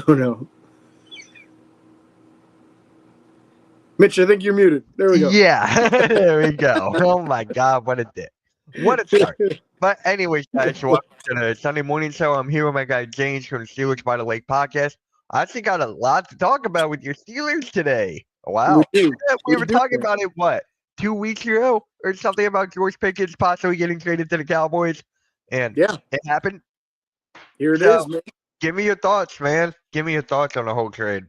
Oh, no. Mitch, I think you're muted. There we go. Yeah, there we go. Oh my God, what a day. What a start. But anyways, guys, welcome to the Sunday morning show. I'm here with my guy James from the Steelers by the Lake podcast. I actually got a lot to talk about with your Steelers today. We Wow. do. We We were do. talking about it, what, 2 weeks ago or something about George Pickens possibly getting traded to the Cowboys? And Yeah, it happened. here it So is, man. give me your thoughts, man. Give me your thoughts on the whole trade.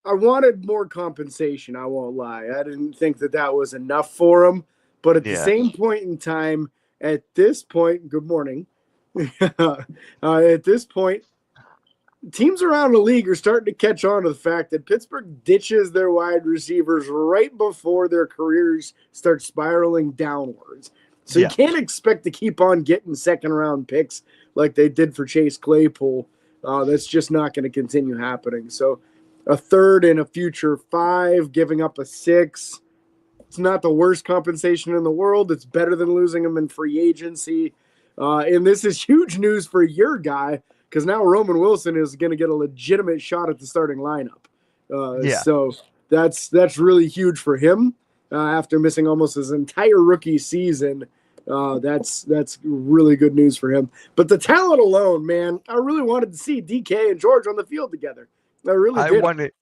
I wanted more compensation, I won't lie. I didn't think that was enough for him. But at the Yeah. same point in time, at this point, good morning. At this point, teams around the league are starting to catch on to the fact that Pittsburgh ditches their wide receivers right before their careers start spiraling downwards. So Yeah. you can't expect to keep on getting second-round picks like they did for Chase Claypool. That's just not going to continue happening. So a third and a future 5, giving up a 6. It's not the worst compensation in the world. It's better than losing him in free agency. And this is huge news for your guy because now Roman Wilson is going to get a legitimate shot at the starting lineup. Yeah. So that's really huge for him after missing almost his entire rookie season. That's really good news for him. But the talent alone, man, I really wanted to see DK and George on the field together. I really did.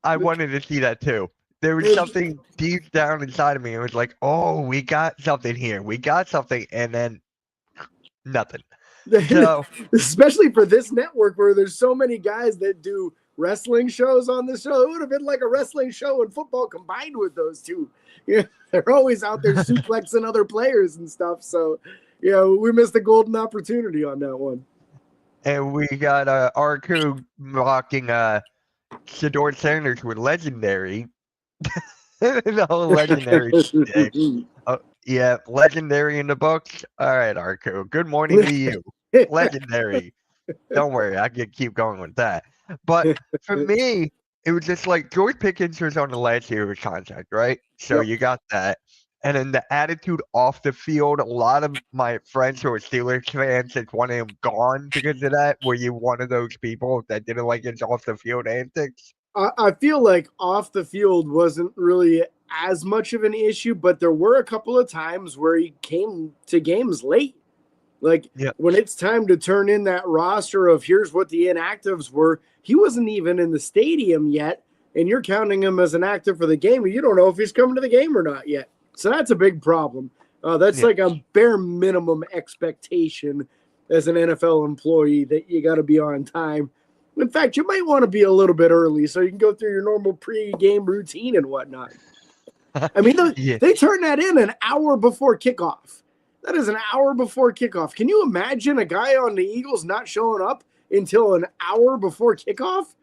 I wanted to see that too. There was something deep down inside of me. It was like, oh, we got something here. We got something, and then nothing. So especially for this network where there's so many guys that do wrestling shows on this show, it would have been like a wrestling show and football combined with those two. Yeah, they're always out there suplexing other players and stuff. So, yeah, we missed a golden opportunity on that one. And we got R2 mocking Shedeur Sanders with legendary. The whole legendary thing. Yeah, legendary in the books. All right, R2. Good morning to you. Legendary. Don't worry, I can keep going with that. But for me, it was just like George Pickens was on the last year of his contract, right? So you got that. And then the attitude off the field, a lot of my friends who are Steelers fans just wanted him gone because of that. Were you one of those people that didn't like his off the field antics? I feel like off the field wasn't really as much of an issue, but there were a couple of times where he came to games late. Like when it's time to turn in that roster of here's what the inactives were, he wasn't even in the stadium yet, and you're counting him as an active for the game, and you don't know if he's coming to the game or not yet. So that's a big problem. That's like a bare minimum expectation as an NFL employee that you got to be on time. In fact, you might want to be a little bit early so you can go through your normal pre-game routine and whatnot. I mean, they turn that in an hour before kickoff. That is an hour before kickoff. Can you imagine a guy on the Eagles not showing up until an hour before kickoff?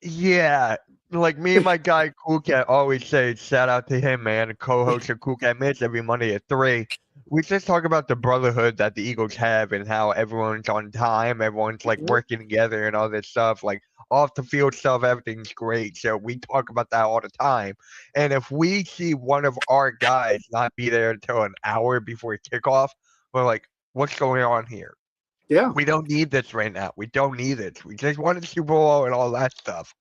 Yeah. Like me and my guy Cool Cat always say, shout out to him, man, co-host of Cool Cat Mitch every Monday at 3. We just talk about the brotherhood that the Eagles have and how everyone's on time, everyone's like working together and all this stuff. Like off the field stuff, everything's great. So we talk about that all the time. And if we see one of our guys not be there until an hour before kickoff, we're like, what's going on here? Yeah. We don't need this right now. We don't need it. We just wanted Super Bowl and all that stuff.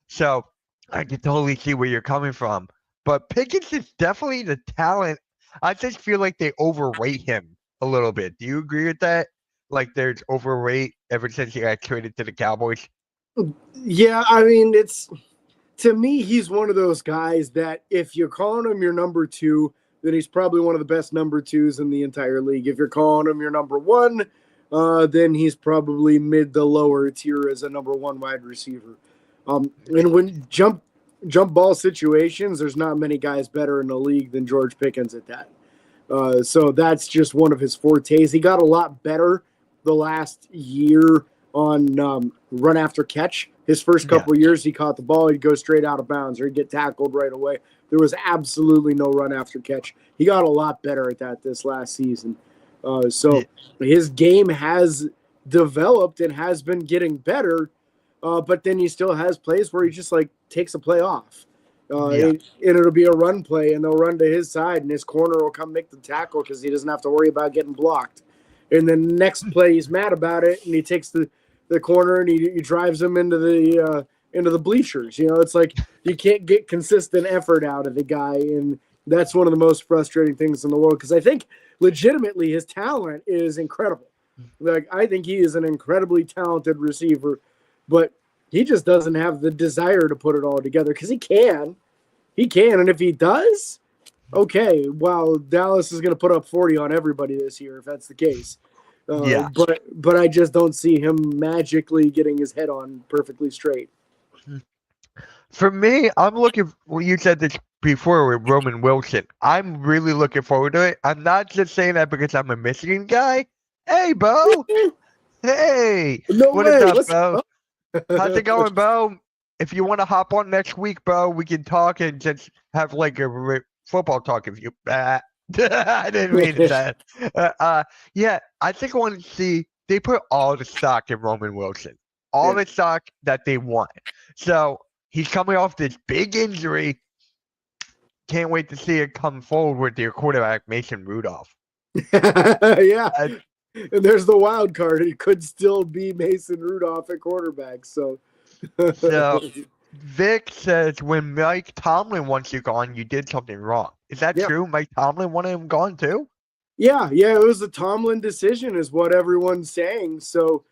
So I can totally see where you're coming from. But Pickens is definitely the talent. I just feel like they overrate him a little bit. Do you agree with that? Like there's overrate ever since he got traded to the Cowboys? Yeah, I mean, to me, he's one of those guys that if you're calling him your number 2, then he's probably one of the best number 2s in the entire league. If you're calling him your number 1, then he's probably mid to lower tier as a number 1 wide receiver. And when jump ball situations, there's not many guys better in the league than George Pickens at that. So that's just one of his fortes. He got a lot better the last year on run after catch. His first couple of years, he caught the ball, he'd go straight out of bounds or he'd get tackled right away. There was absolutely no run after catch. He got a lot better at that this last season. So his game has developed and has been getting better, but then he still has plays where he just like takes a play off. And it'll be a run play, and they'll run to his side, and his corner will come make the tackle because he doesn't have to worry about getting blocked. And then next play, he's mad about it, and he takes the the corner and he drives him into the bleachers. It's like you can't get consistent effort out of the guy, and that's one of the most frustrating things in the world, because I think legitimately his talent is incredible. Like, I think he is an incredibly talented receiver, but he just doesn't have the desire to put it all together, because he can, and if he does, okay, well, Dallas is going to put up 40 on everybody this year if that's the case. Yeah. But I just don't see him magically getting his head on perfectly straight. For me, I'm looking. Well, you said this before with Roman Wilson. I'm really looking forward to it. I'm not just saying that because I'm a Michigan guy. Hey, Bo. Hey. No What way. is up, What's Bo? up? How's it going, Bo? If you want to hop on next week, Bo, we can talk and just have like a football talk. If you, I didn't mean to say it. Yeah, I think I want to see. They put all the stock in Roman Wilson, all the stock that they want. So he's coming off this big injury. Can't wait to see it come forward with their quarterback, Mason Rudolph. Yeah. And there's the wild card. It could still be Mason Rudolph at quarterback. So Vic says when Mike Tomlin wants you gone, you did something wrong. Is that true? Mike Tomlin wanted him gone too? Yeah. It was the Tomlin decision, is what everyone's saying. So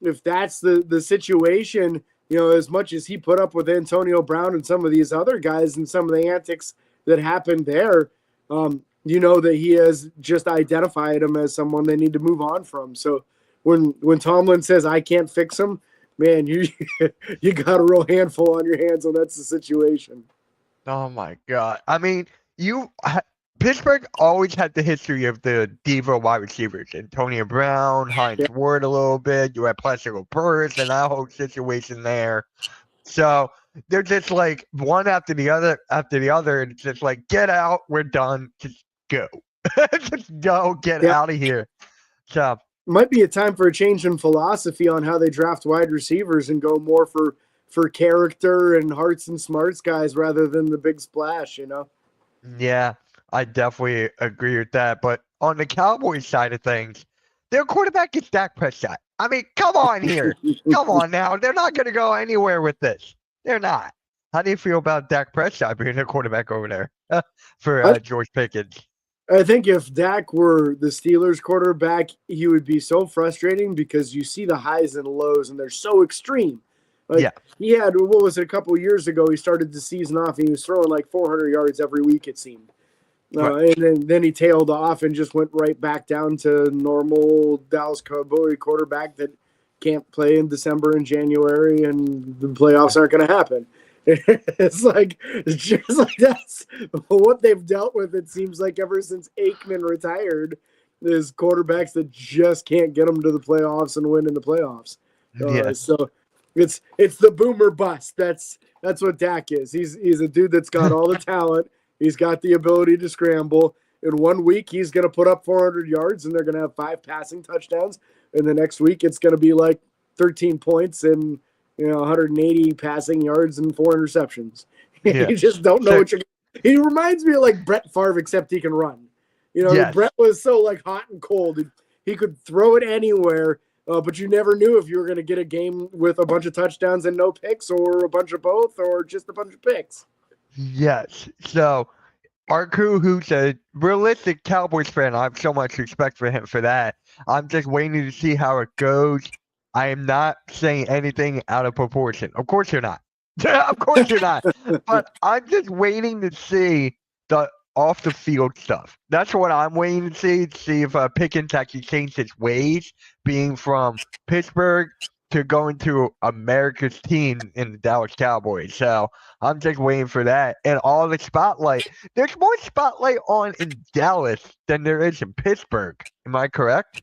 if that's the situation, as much as he put up with Antonio Brown and some of these other guys and some of the antics that happened there, that he has just identified him as someone they need to move on from. So when Tomlin says, I can't fix him, man, you got a real handful on your hands, and that's the situation. Oh my God. I mean, Pittsburgh always had the history of the diva wide receivers. Antonio Brown, Heinz Ward a little bit. You had Plaxico Burress and that whole situation there. So they're just like one after the other, and it's just like, get out, we're done, just go. Just go, get out of here. So might be a time for a change in philosophy on how they draft wide receivers and go more for character and hearts and smarts guys rather than the big splash, Yeah, I definitely agree with that. But on the Cowboys side of things, their quarterback is Dak Prescott. I mean, come on here. Come on now. They're not going to go anywhere with this. They're not. How do you feel about Dak Prescott being a quarterback over there for George Pickens? I think if Dak were the Steelers quarterback, he would be so frustrating because you see the highs and lows, and they're so extreme. He had, what was it, a couple of years ago, he started the season off, and he was throwing like 400 yards every week, it seemed. And then he tailed off and just went right back down to normal Dallas Cowboy quarterback that can't play in December and January, and the playoffs aren't going to happen. It's just like that's what they've dealt with, it seems like, ever since Aikman retired, is quarterbacks that just can't get them to the playoffs and win in the playoffs. So it's the boomer bust. That's what Dak is. He's a dude that's got all the talent. He's got the ability to scramble. In 1 week, he's going to put up 400 yards, and they're going to have 5 passing touchdowns. And the next week, it's going to be like 13 points and 180 passing yards and 4 interceptions. You just don't know what you're. He reminds me of like Brett Favre, except he can run. Brett was so like hot and cold. He could throw it anywhere, but you never knew if you were going to get a game with a bunch of touchdowns and no picks, or a bunch of both, or just a bunch of picks. Yes. So Arku, who's a realistic Cowboys fan, I have so much respect for him for that. I'm just waiting to see how it goes. I am not saying anything out of proportion. Of course you're not. Of course you're not. But I'm just waiting to see the off the field stuff. That's what I'm waiting to see if Pickens actually changed his ways, being from Pittsburgh to going to America's team in the Dallas Cowboys. So I'm just waiting for that. And all the spotlight. There's more spotlight on in Dallas than there is in Pittsburgh. Am I correct?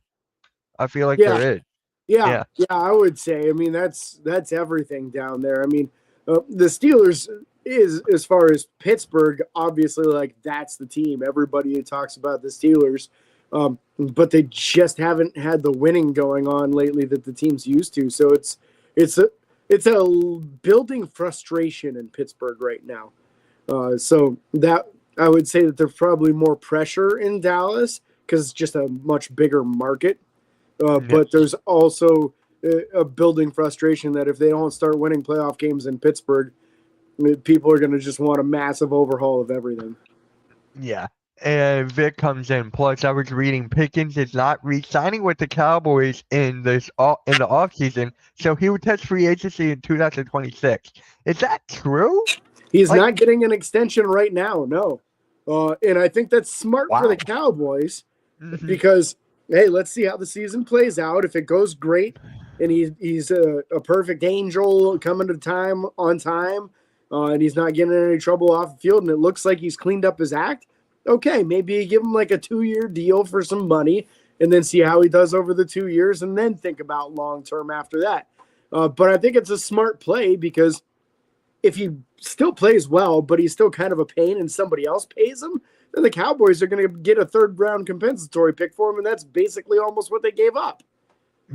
I feel like there is. Yeah, I would say. I mean, that's everything down there. I mean, the Steelers is, as far as Pittsburgh, obviously, like, that's the team. Everybody talks about the Steelers, but they just haven't had the winning going on lately that the team's used to. So it's a building frustration in Pittsburgh right now. So that I would say that there's probably more pressure in Dallas because it's just a much bigger market. But there's also a building frustration that if they don't start winning playoff games in Pittsburgh, people are going to just want a massive overhaul of everything. Yeah. And Vic comes in. Plus, I was reading Pickens is not re-signing with the Cowboys in the offseason, so he would test free agency in 2026. Is that true? He's not getting an extension right now, no. And I think that's smart for the Cowboys because, hey, let's see how the season plays out. If it goes great and he's a perfect angel coming to time on time, and he's not getting in any trouble off the field, and it looks like he's cleaned up his act, okay, maybe you give him like a 2-year deal for some money and then see how he does over the 2 years and then think about long-term after that. But I think it's a smart play because if he still plays well, but he's still kind of a pain and somebody else pays him, then the Cowboys are going to get a third-round compensatory pick for him, and that's basically almost what they gave up.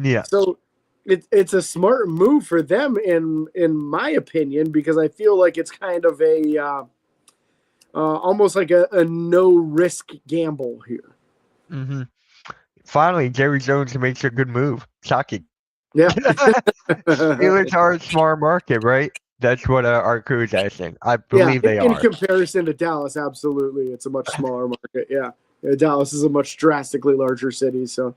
Yeah. So it's a smart move for them, in my opinion, because I feel like it's kind of a almost like a no-risk gamble here. Mm-hmm. Finally, Jerry Jones makes a good move. Shocking. Yeah. Steelers are a smart market, right? That's what our crew is asking. I believe they are. In comparison to Dallas, absolutely. It's a much smaller market. Yeah. Dallas is a much drastically larger city, so.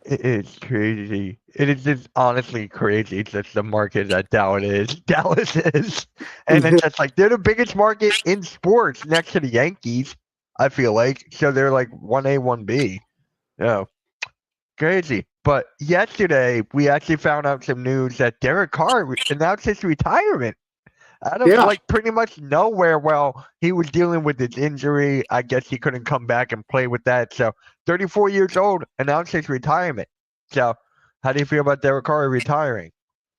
It is crazy. It is just honestly crazy. It's just the market that Dallas is. And it's just like they're the biggest market in sports next to the Yankees, I feel like. So they're like 1A, 1B. Oh, crazy. But yesterday, we actually found out some news that Derek Carr announced his retirement. Out of like pretty much nowhere. Well, he was dealing with his injury. I guess he couldn't come back and play with that. So 34 years old, announced his retirement. So how do you feel about Derek Carr retiring?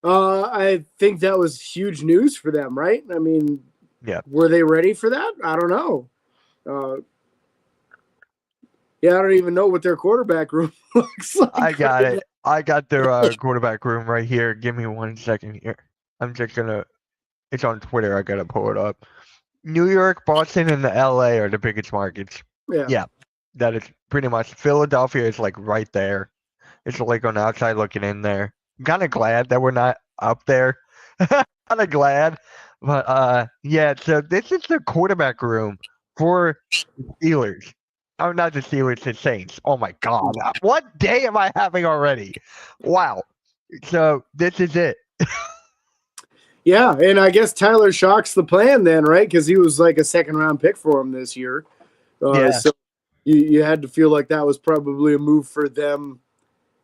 I think that was huge news for them, right? I mean, were they ready for that? I don't know. I don't even know what their quarterback room looks like. I got it. I got their quarterback room right here. Give me 1 second here. I'm just going to. It's on Twitter. I got to pull it up. New York, Boston, and the LA are the biggest markets. Yeah. That is pretty much. Philadelphia is like right there. It's like on the outside looking in there. I'm kind of glad that we're not up there. Kind of glad. But so this is the quarterback room for the Steelers. Oh, not the Steelers, the Saints. Oh my God. What day am I having already? Wow. So this is it. Yeah, and I guess Tyler Shock's the plan then, right? Because he was like a second-round pick for him this year. So you had to feel like that was probably a move for them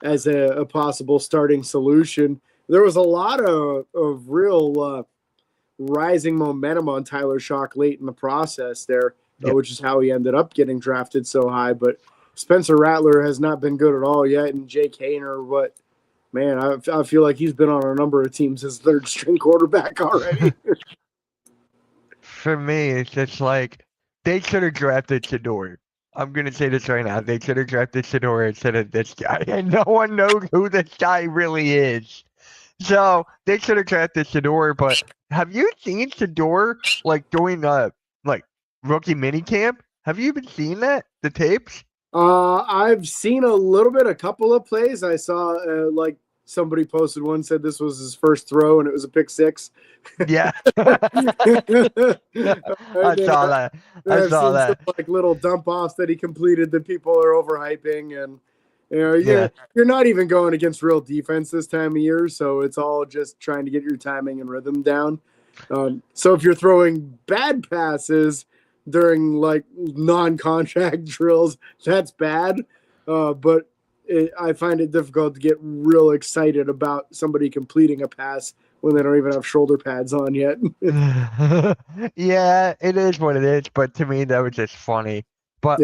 as a possible starting solution. There was a lot of real rising momentum on Tyler Shock late in the process there, which is how he ended up getting drafted so high. But Spencer Rattler has not been good at all yet, and Jake Haener, man, I feel like he's been on a number of teams as third-string quarterback already. For me, it's just like they should have drafted Shedeur. I'm going to say this right now. They should have drafted Shedeur instead of this guy. And no one knows who this guy really is. So they should have drafted Shedeur. But have you seen Shedeur like doing like rookie minicamp? Have you been seeing that? The tapes? I've seen a couple of plays. I saw like somebody posted one, said this was his first throw and it was a pick six. Yeah. I saw that. I saw that. Some, like little dump offs that he completed that people are overhyping, and you're not even going against real defense this time of year, so it's all just trying to get your timing and rhythm down. So if you're throwing bad passes during like non-contact drills, that's bad. But I find it difficult to get real excited about somebody completing a pass when they don't even have shoulder pads on yet. Yeah, it is what it is. But to me, that was just funny. But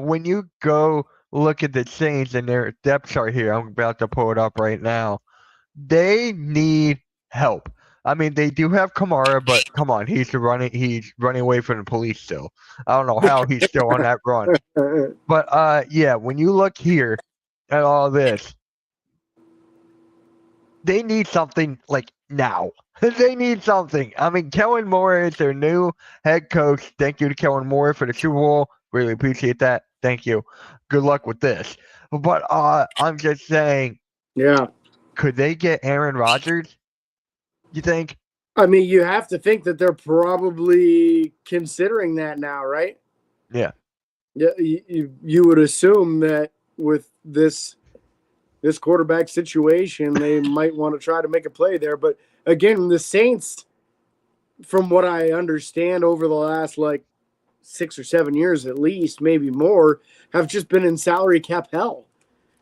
when you go look at the Saints and their depth chart here, I'm about to pull it up right now. They need help. I mean, they do have Kamara, but come on, he's running away from the police still. I don't know how he's still on that run. But when you look here at all this, they need something like now. They need something. I mean, Kellen Moore is their new head coach. Thank you to Kellen Moore for the Super Bowl. Really appreciate that. Thank you. Good luck with this. But I'm just saying. Yeah. Could they get Aaron Rodgers? You think? I mean, you have to think that they're probably considering that now, right? Yeah. Yeah, you would assume that with this quarterback situation, they might want to try to make a play there. But again, the Saints, from what I understand, over the last like 6 or 7 years at least, maybe more, have just been in salary cap hell.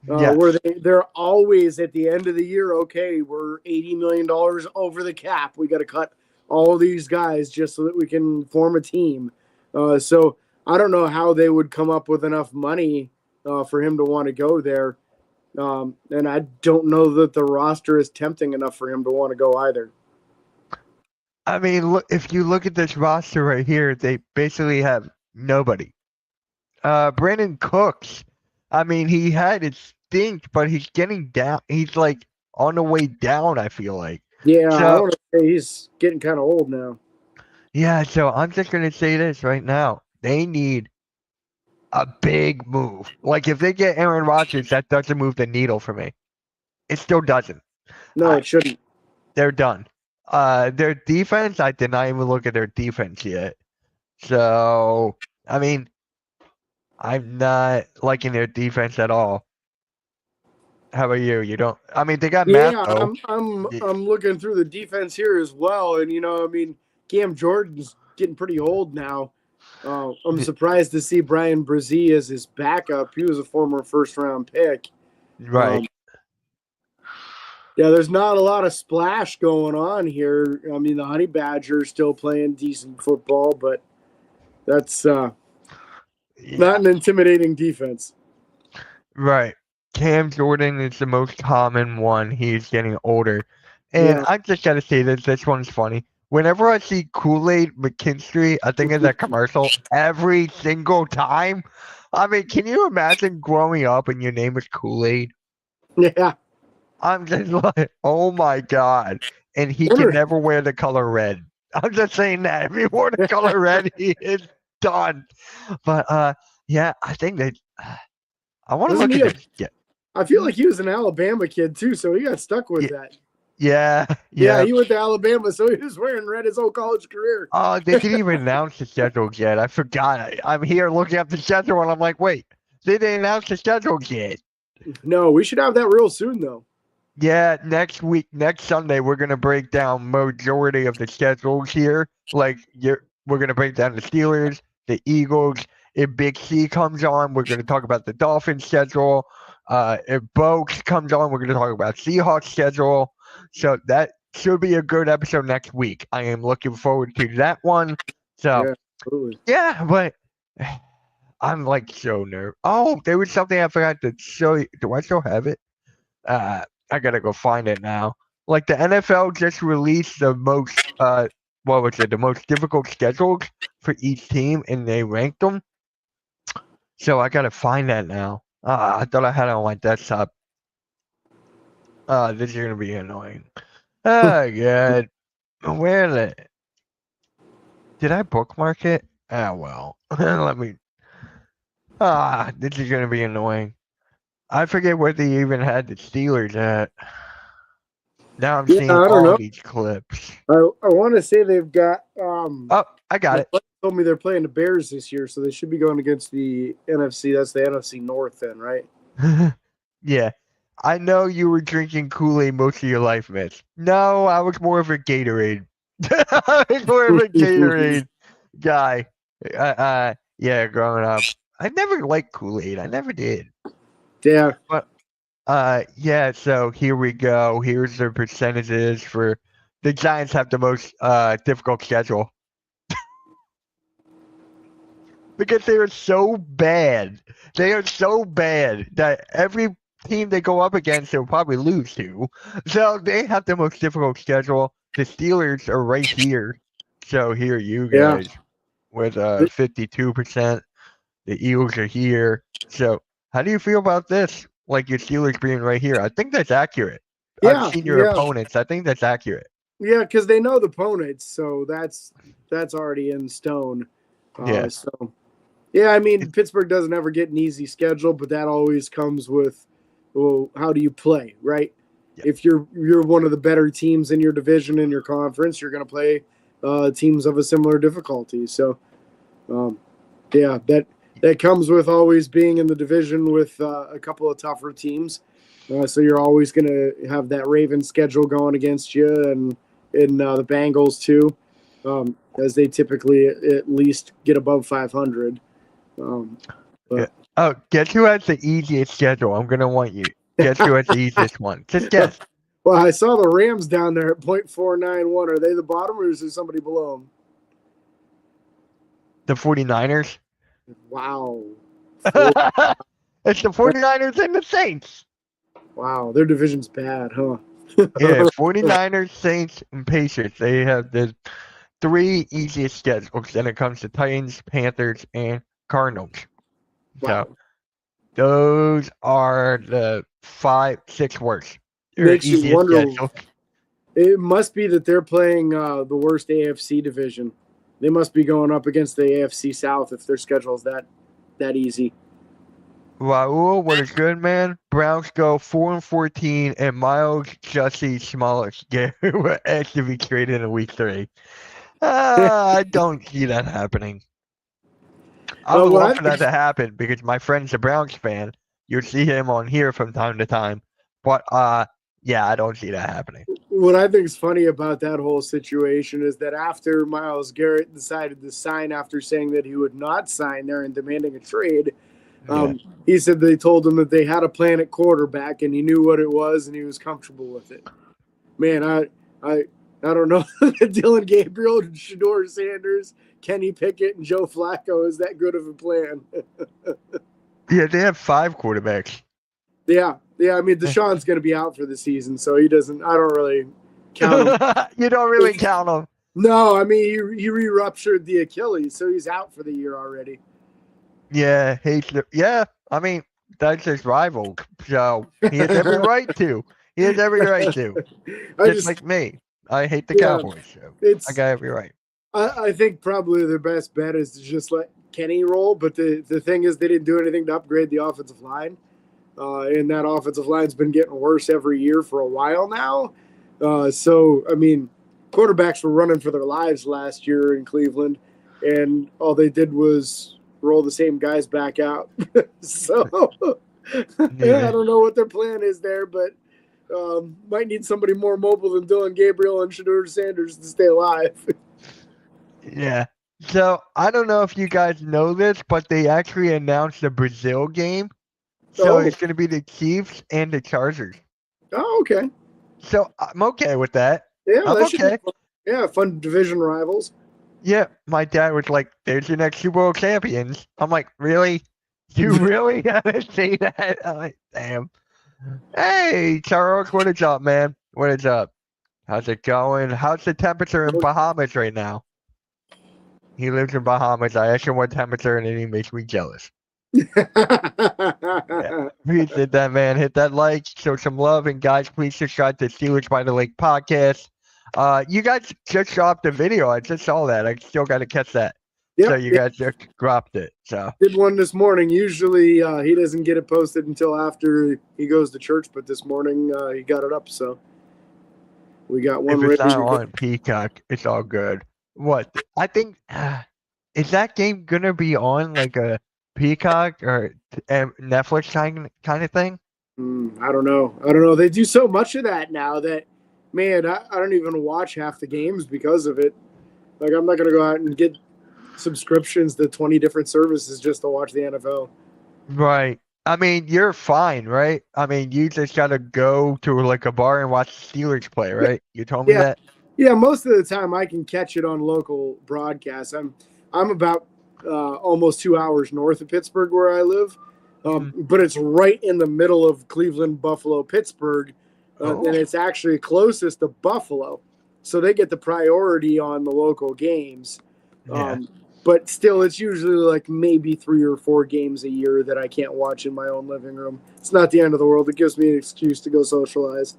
Where Yes. they're always at the end of the year, okay, we're $80 million over the cap. We got to cut all of these guys just so that we can form a team. So I don't know how they would come up with enough money for him to want to go there. And I don't know that the roster is tempting enough for him to want to go either. I mean, look, if you look at this roster right here, they basically have nobody. Brandon Cooks. I mean, he had it stink, but he's getting down. He's like on the way down, I feel like. Yeah, I So, want to say he's getting kind of old now. yeah, so I'm just going to say this right now. They need a big move. Like, if they get Aaron Rodgers, that doesn't move the needle for me. It still doesn't. No, it shouldn't. They're done. Their defense, I did not even look at their defense yet. So, I mean, I'm not liking their defense at all. How about you? You don't. I mean, they got Matt Yeah, though. I'm looking through the defense here as well, and I mean, Cam Jordan's getting pretty old now. I'm surprised to see Brian Brzee as his backup. He was a former first-round pick. Right. Yeah, there's not a lot of splash going on here. I mean, the Honey Badgers still playing decent football, but that's not an intimidating defense. Right. Cam Jordan is the most common one. He's getting older. And Yeah. I just gotta say this one's funny. Whenever I see Kool-Aid McKinstry, I think of that commercial every single time. I mean, can you imagine growing up and your name was Kool-Aid? Yeah. I'm just like, oh my God. And he can never wear the color red. I'm just saying that. If he wore the color red, he is done. But yeah, I think that I want to look at this. Yeah. I feel like he was an Alabama kid too, so he got stuck with that. Yeah. Yeah, he went to Alabama, so he was wearing red his whole college career. Oh, they didn't even announce the schedule yet. I forgot. I'm here looking up the schedule, and I'm like, wait, they didn't announce the schedule yet. No, we should have that real soon, though. Yeah, next week, next Sunday, we're gonna break down majority of the schedules here. Like, we're gonna break down the Steelers, the Eagles. If Big C comes on, we're gonna talk about the Dolphins schedule. If Boaks comes on, we're gonna talk about Seahawks schedule. So that should be a good episode next week. I am looking forward to that one. So yeah, but I'm like so nervous. Oh, there was something I forgot to show you. Do I still have it? I gotta go find it now. Like the NFL just released the most what was it, the most difficult schedules for each team, and they ranked them. So I gotta find that now. I thought I had it on my desktop. This is gonna be annoying. Oh god. Where is it? Did I bookmark it? Ah well. Let me this is gonna be annoying. I forget where they even had the Steelers at. Now I'm seeing all these clips. I want to say they've got. Oh, I got it. Told me they're playing the Bears this year, so they should be going against the NFC. That's the NFC North, then, right? Yeah, I know you were drinking Kool-Aid most of your life, Mitch. No, I was more of a Gatorade. I was more of a Gatorade guy. Yeah, growing up, I never liked Kool-Aid. I never did. Yeah. But yeah. So here we go. Here's the percentages for the Giants have the most difficult schedule because they are so bad. They are so bad that every team they go up against, they'll probably lose to. So they have the most difficult schedule. The Steelers are right here. So here you guys with 52%. The Eagles are here. So how do you feel about this? Like your Steelers being right here? I think that's accurate. Yeah, I've seen your opponents. I think that's accurate. Yeah, because they know the opponents, so that's already in stone. Yeah. So, yeah, I mean, Pittsburgh doesn't ever get an easy schedule, but that always comes with, well, how do you play, right? if you're one of the better teams in your division in your conference, you're going to play teams of a similar difficulty. So, yeah, that comes with always being in the division with a couple of tougher teams. So you're always going to have that Ravens schedule going against you, and the Bengals too, as they typically at least get above 500. Oh, guess who has the easiest schedule? I'm gonna want you. Guess who has the easiest one? Just guess. Well, I saw the Rams down there at .491. Are they the bottom, or is there somebody below them? The 49ers. Wow. It's the 49ers and the Saints. Wow, their division's bad, huh? Yeah, 49ers, Saints, and Patriots. They have the 3 easiest schedules when it comes to Titans, Panthers, and Cardinals. Wow. So those are the 5, 6 worst. Makes you wonder. Schedule. It must be that they're playing the worst AFC division. They must be going up against the AFC South if their schedule's that easy. Raul, what is good, man? Browns go 4-14, and Miles Jussie Smollett has to be traded in week 3. I don't see that happening. I would love for that to happen because my friend's a Browns fan. You'll see him on here from time to time. But, yeah, I don't see that happening. What I think is funny about that whole situation is that after Myles Garrett decided to sign after saying that he would not sign there and demanding a trade, he said they told him that they had a plan at quarterback and he knew what it was and he was comfortable with it. Man, I don't know that Dylan Gabriel, Shedeur Sanders, Kenny Pickett, and Joe Flacco is that good of a plan. Yeah, they have 5 quarterbacks. Yeah. I mean, Deshaun's going to be out for the season, so he doesn't. I don't really count him. You don't really count him. No, I mean he re-ruptured the Achilles, so he's out for the year already. Yeah, I mean, that's his rival, so he has every right to. He has every right to. Just like me. I hate the Cowboys, so I got every right. I think probably their best bet is to just let Kenny roll, but the thing is they didn't do anything to upgrade the offensive line. And that offensive line's been getting worse every year for a while now. So, I mean, quarterbacks were running for their lives last year in Cleveland, and all they did was roll the same guys back out. So, I don't know what their plan is there, but might need somebody more mobile than Dylan Gabriel and Shedeur Sanders to stay alive. Yeah. So, I don't know if you guys know this, but they actually announced the Brazil game. So it's going to be the Chiefs and the Chargers. Oh, okay. So I'm okay with that. Yeah, I'm okay. Yeah, fun division rivals. Yeah, my dad was like, "There's your next Super Bowl champions." I'm like, "Really? You really gotta say that?" I'm like, "Damn." Hey, Charles, what is up, man? What is up? How's it going? How's the temperature in Bahamas right now? He lives in Bahamas. I asked him what temperature, and he makes me jealous. Appreciate that, man. Hit that like, show some love, and guys, please subscribe to Steelers by the Lake podcast. You guys just dropped a video. I just saw that. I still got to catch that. So you guys just dropped it. So did one this morning. Usually he doesn't get it posted until after he goes to church, but this morning he got it up. So we got one. If it's not on Peacock, it's all good. What I think is that game gonna be on like a Peacock or Netflix kind of thing? I don't know. They do so much of that now that, man, I don't even watch half the games because of it. Like, I'm not going to go out and get subscriptions to 20 different services just to watch the NFL. Right. I mean, you're fine, right? I mean, you just got to go to like a bar and watch the Steelers play, right? You told me that? Yeah, most of the time I can catch it on local broadcasts. I'm about almost 2 hours north of Pittsburgh where I live, but it's right in the middle of Cleveland, Buffalo, Pittsburgh, and it's actually closest to Buffalo, so they get the priority on the local games. But still, it's usually like maybe 3 or 4 games a year that I can't watch in my own living room. It's not the end of the world. It gives me an excuse to go socialize.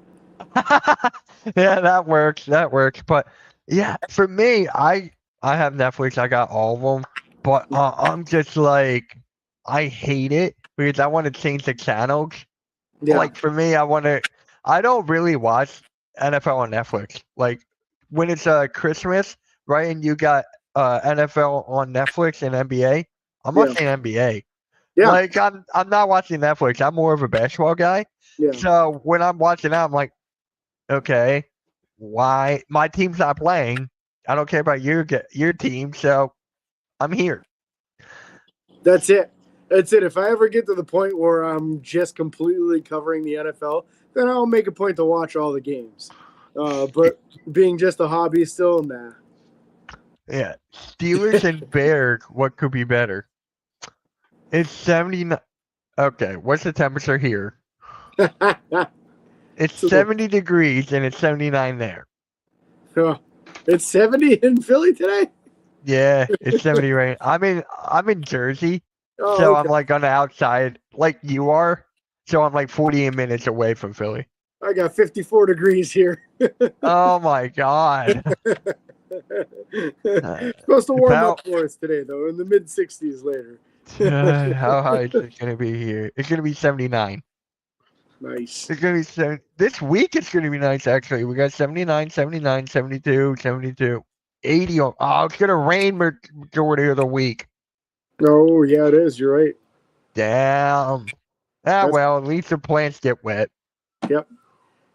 Yeah, that works. But yeah, for me, I have Netflix. I got all of them. But I'm just like, I hate it because I want to change the channels. Yeah. Like for me, I want to I don't really watch NFL on Netflix. Like when it's Christmas, right, and you got NFL on Netflix and NBA. I'm Yeah, watching NBA. yeah, Like I'm not watching Netflix. I'm more of a basketball guy. yeah. So when I'm watching that, I'm like, okay, why my team's not playing? I don't care about your team, so I'm here. That's it. That's it. If I ever get to the point where I'm just completely covering the NFL, then I'll make a point to watch all the games. But being just a hobby still, nah. Yeah, Steelers and Bears. What could be better? It's 79. Okay, what's the temperature here? It's So, 70 degrees and it's 79 there. it's 70 in Philly today? Yeah, it's 70 right. I'm in Jersey, Oh, so I'm okay. like on the outside, like you are. So I'm like 48 minutes away from Philly. I got 54 degrees here. Oh my god. Supposed to warm About up for us today, though, in the mid 60s later. how high is it gonna be here? It's gonna be 79. Nice. It's gonna be 70. This week it's gonna be nice actually. We got 79, 79, 72, 72, 80. Oh, it's gonna rain majority of the week. Oh, yeah, it is. You're right. Damn. Ah, That's well, at least the plants get wet. Yep.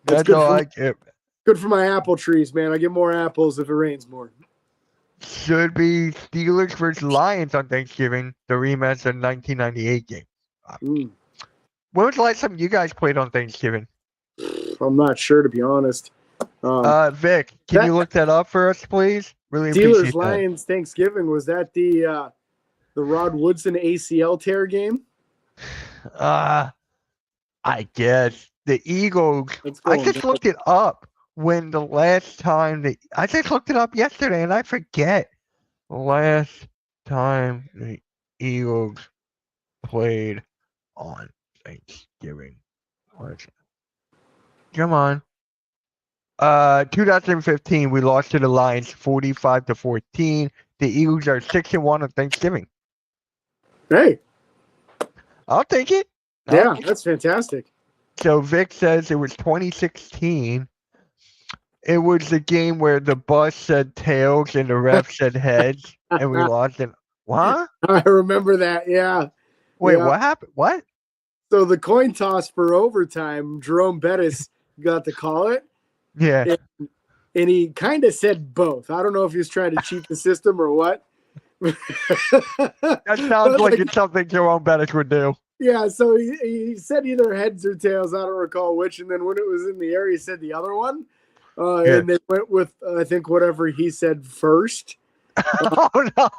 That's That's all I get. good for my apple trees, man. I get more apples if it rains more. Should be Steelers versus Lions on Thanksgiving, the rematch of the 1998 game. Mm. When was the last time you guys played on Thanksgiving? I'm not sure, to be honest. Vic, can you look that up for us, please? Really Steelers appreciate that. Lions Thanksgiving, was that the Rod Woodson ACL tear game? I guess the Eagles. I just looked it up when the last time I just looked it up yesterday and I forget the last time the Eagles played on Thanksgiving. Come on. 2015 we lost to the Lions 45-14. The Eagles are 6-1 on Thanksgiving. Hey. I'll take it. Yeah, that's fantastic. So Vic says it was 2016. It was the game where the bus said tails and the ref said heads, and we lost it. What? I remember that. Yeah. Wait, yeah. What happened? What? So the coin toss for overtime, Jerome Bettis got to call it. Yeah. And he kind of said both. I don't know if he was trying to cheat the system or what. That sounds like it's something Jerome Bettis would do. Yeah, so he said either heads or tails. I don't recall which. And then when it was in the air, he said the other one. And they went with, I think, whatever he said first. Oh, no.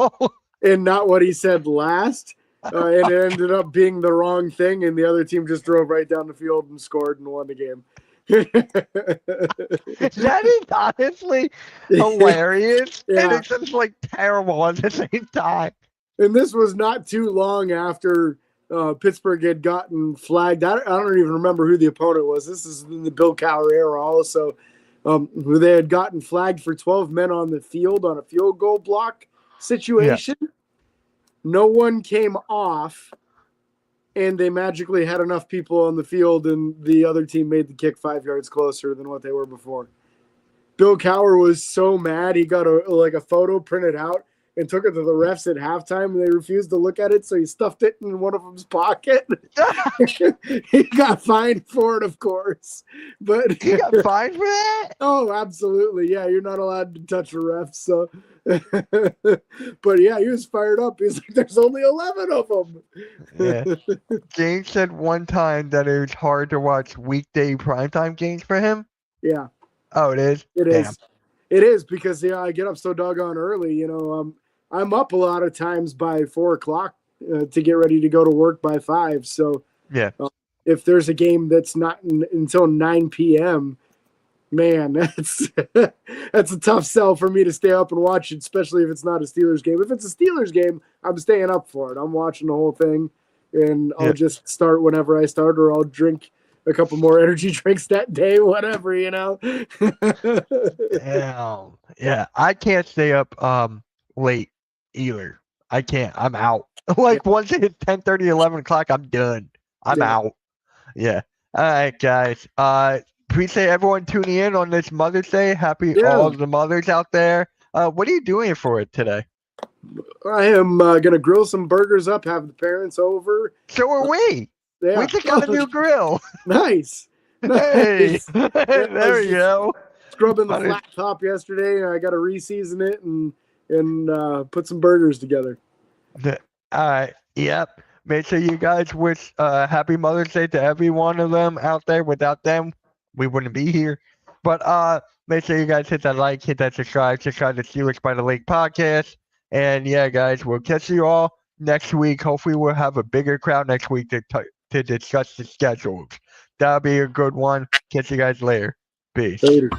And not what he said last. And it ended up being the wrong thing. And the other team just drove right down the field and scored and won the game. That is honestly hilarious. Yeah. And it's just like terrible at the same time. And this was not too long after Pittsburgh had gotten flagged. I don't even remember who the opponent was. This is in the Bill Cowher era also. Who they had gotten flagged for 12 men on the field on a field goal block situation. Yeah. No one came off, and they magically had enough people on the field, and the other team made the kick 5 yards closer than what they were before. Bill Cowher was so mad. He got a photo printed out and took it to the refs at halftime, and they refused to look at it, so he stuffed it in one of them's pocket. He got fined for it, of course. But he got fined for that? Oh, absolutely. Yeah, you're not allowed to touch a ref. So, but yeah, he was fired up. He's like, "There's only 11 of them." Yeah. James said one time that it was hard to watch weekday primetime games for him. Yeah. Oh, it is. It is. It is because I get up so doggone early. I'm up a lot of times by 4 o'clock to get ready to go to work by 5. So yeah, if there's a game that's not until 9 p.m., man, that's a tough sell for me to stay up and watch it, especially if it's not a Steelers game. If it's a Steelers game, I'm staying up for it. I'm watching the whole thing, and I'll just start whenever I start, or I'll drink a couple more energy drinks that day, whatever, Damn. Yeah, I can't stay up late either. I can't. I'm out. Once it hits 10:30, 11 o'clock, I'm done. I'm out. Yeah. All right, guys. appreciate everyone tuning in on this Mother's Day. Happy Yeah. all the mothers out there. What are you doing for it today? I am gonna grill some burgers up, have the parents over. So are we. Yeah. We just got a new grill. Nice. Hey, Nice. Yeah, I there was you just go. Scrubbing the flat top yesterday, and I got to re-season it and put some burgers together. All right. Yep. Make sure you guys wish happy Mother's Day to every one of them out there. Without them, we wouldn't be here. But make sure you guys hit that like, hit that subscribe to Steelers by the Lake podcast. And yeah, guys, we'll catch you all next week. Hopefully, we'll have a bigger crowd next week to discuss the schedules. That'll be a good one. Catch you guys later. Peace. Later.